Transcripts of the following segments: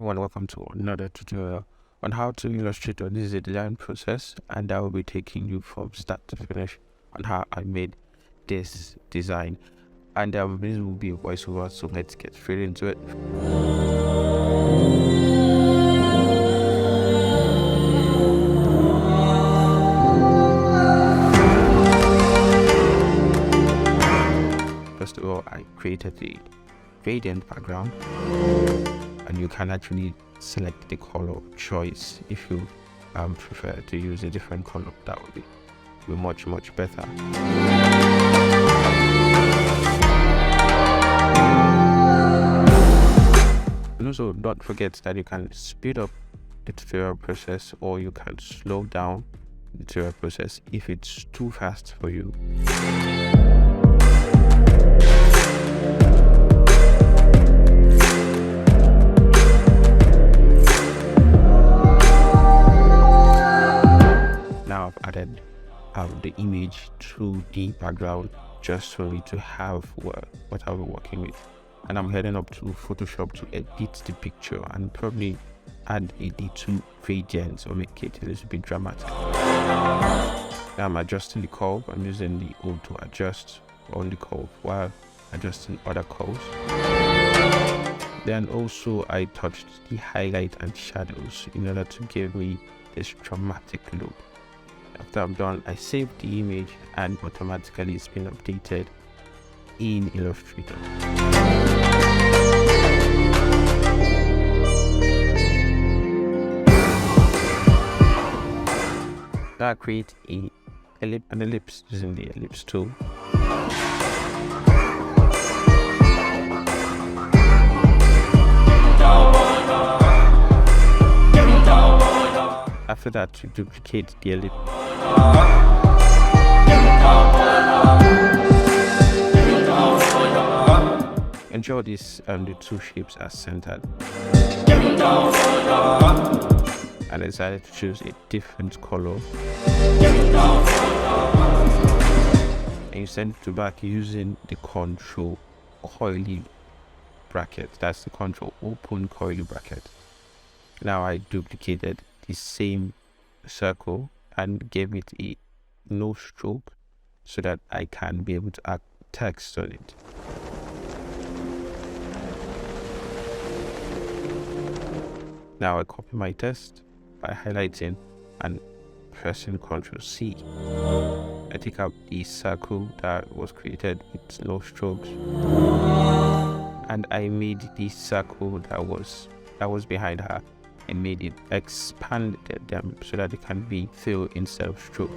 Welcome to another tutorial on how to Illustrator. This is a design process, and I will be taking you from start to finish on how I made this design. And this will be a voiceover, so let's get straight into it. First of all, I created the gradient background, and you can actually select the color choice if you prefer to use a different color. That would be much better. And also, don't forget that you can speed up the tutorial process, or you can slow down the tutorial process if it's too fast for you. Now I've added the image to the background just for me to have what I'll be working with, and I'm heading up to Photoshop to edit the picture and probably add a little gradients or make it a little bit dramatic. Now I'm adjusting the curve. I'm using the auto adjust on the curve while adjusting other curves. Then also I touched the highlight and shadows in order to give me this dramatic look. After I'm done, I save the image and automatically it's been updated in Illustrator. Now I create an ellipse using the ellipse tool. After that, to duplicate the ellipse. Ensure this the two shapes are centered. And I decided to choose a different color. And you send it to back using the control coily bracket. That's the control open coily bracket. Now I duplicated the same circle and gave it a no stroke so that I can be able to add text on it. Now I copy my text by highlighting and pressing Ctrl C. I take out the circle that was created with no strokes, and I made the circle that was behind her. I made it expand them so that it can be fill instead of stroke.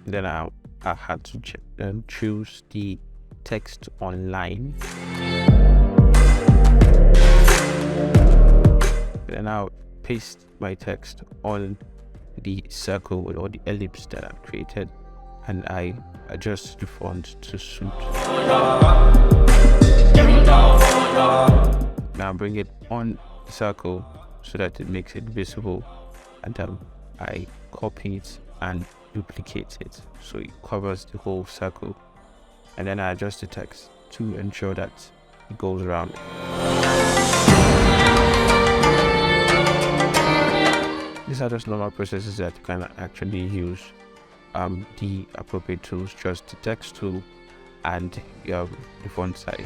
Then I had to choose the text online. Then I'll paste my text on the circle or the ellipse that I've created, and I adjust the font to suit. Now bring it on the circle so that it makes it visible, and I copy it and duplicate it so it covers the whole circle, and then I adjust the text to ensure that it goes around. These are just normal processes that you can actually use the appropriate tools, just the text tool and the font size.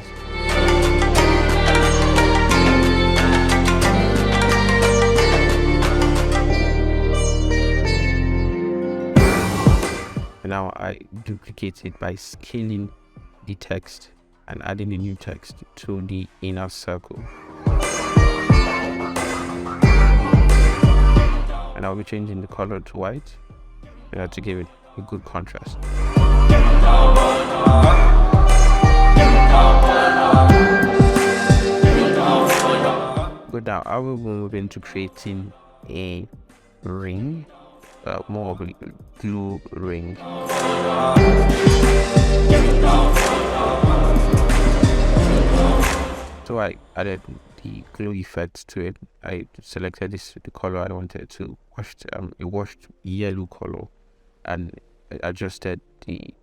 And now I duplicate it by scaling the text and adding a new text to the inner circle. And I'll be changing the color to white to give it a good contrast. Good. Now I will move into creating a ring, more of a glue ring. So I added the glue effect to it. I selected the color I wanted to a washed yellow color, and I adjusted the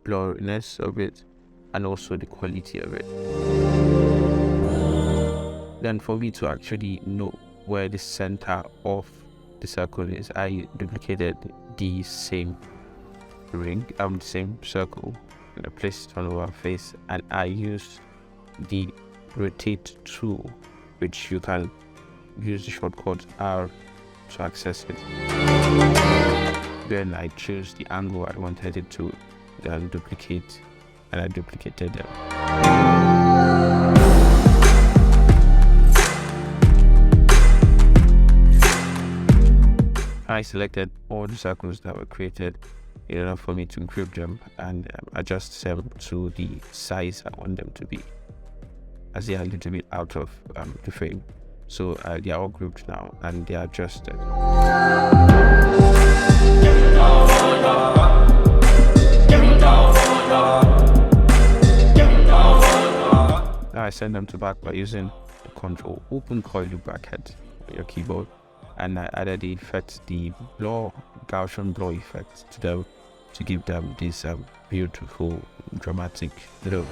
blurriness of it and also the quality of it. Then for me to actually know where the center of the circle is, I duplicated the same ring, the same circle, and I placed it on our face, and I used the rotate tool, which you can use the shortcut R to access it. Then I chose the angle I wanted it to duplicate, and I duplicated them. I selected all the circles that were created in order for me to group them and adjust them to the size I want them to be, as they are a little bit out of the frame. So they are all grouped now and they are adjusted. Now I send them to back by using the control open curly bracket on your keyboard, and I added the effect, the Gaussian blur effect to them to give them this beautiful dramatic look.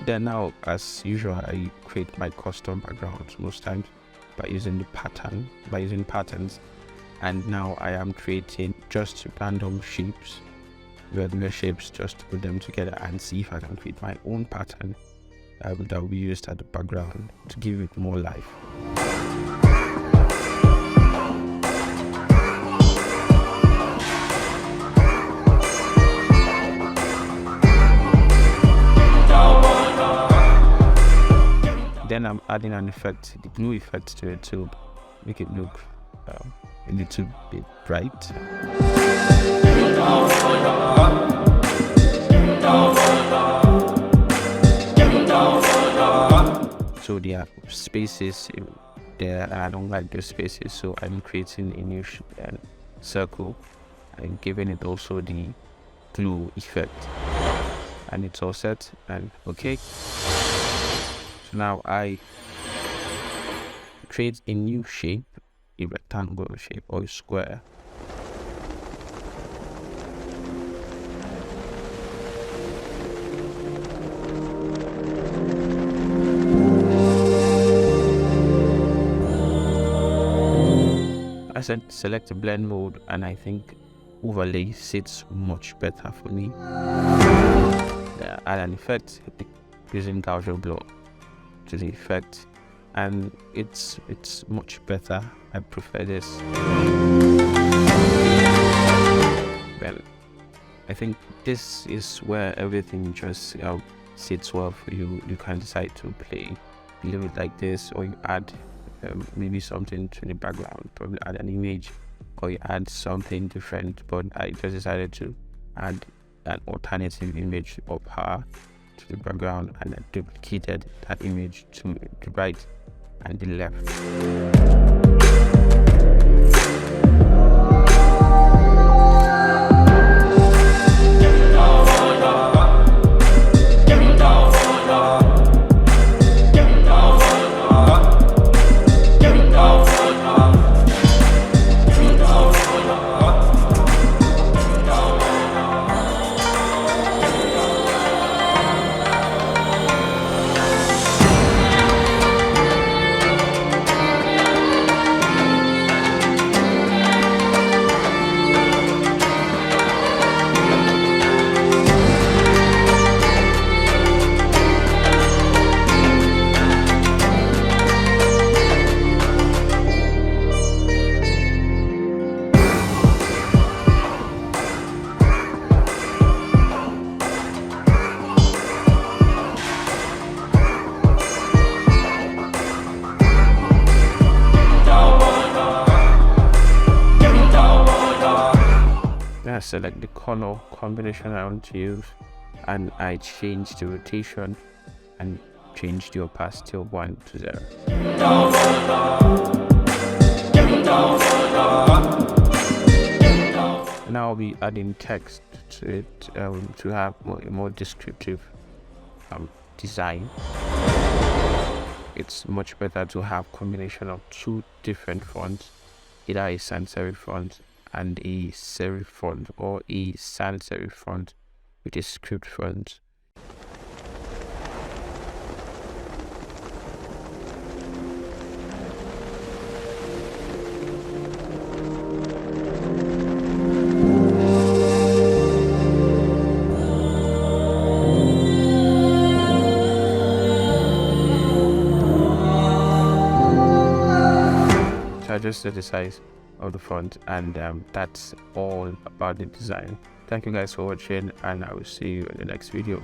Then now, as usual, I create my custom backgrounds most times by using patterns, and now I am creating just random shapes, regular shapes, just to put them together and see if I can create my own pattern that will be used as the background to give it more life. Then I'm adding an effect, the glue effect to it to make it look a little bit bright. So there are spaces there, and I don't like those spaces, so I'm creating a new circle and giving it also the glue effect, and it's all set and okay. So now I create a new shape, a rectangular shape or a square. I said select a blend mode, and I think overlay sits much better for me. Add an effect using Gaussian blur to the effect, and it's much better. I prefer this. Well, I think this is where everything just sits well for you. You can decide to leave it like this, or you add maybe something to the background, probably add an image, or you add something different. But I just decided to add an alternative image of her to the background, and I duplicated that image to the right and the left. I select the color combination I want to use, and I change the rotation and change the opacity of 1 to 0. Now I'll be adding text to it to have a more descriptive design, it's much better to have combination of two different fonts, either a sans serif font and a serif font, or a sans serif font with a script font. So I adjusted the size of the font, and that's all about the design. Thank you guys for watching, and I will see you in the next video.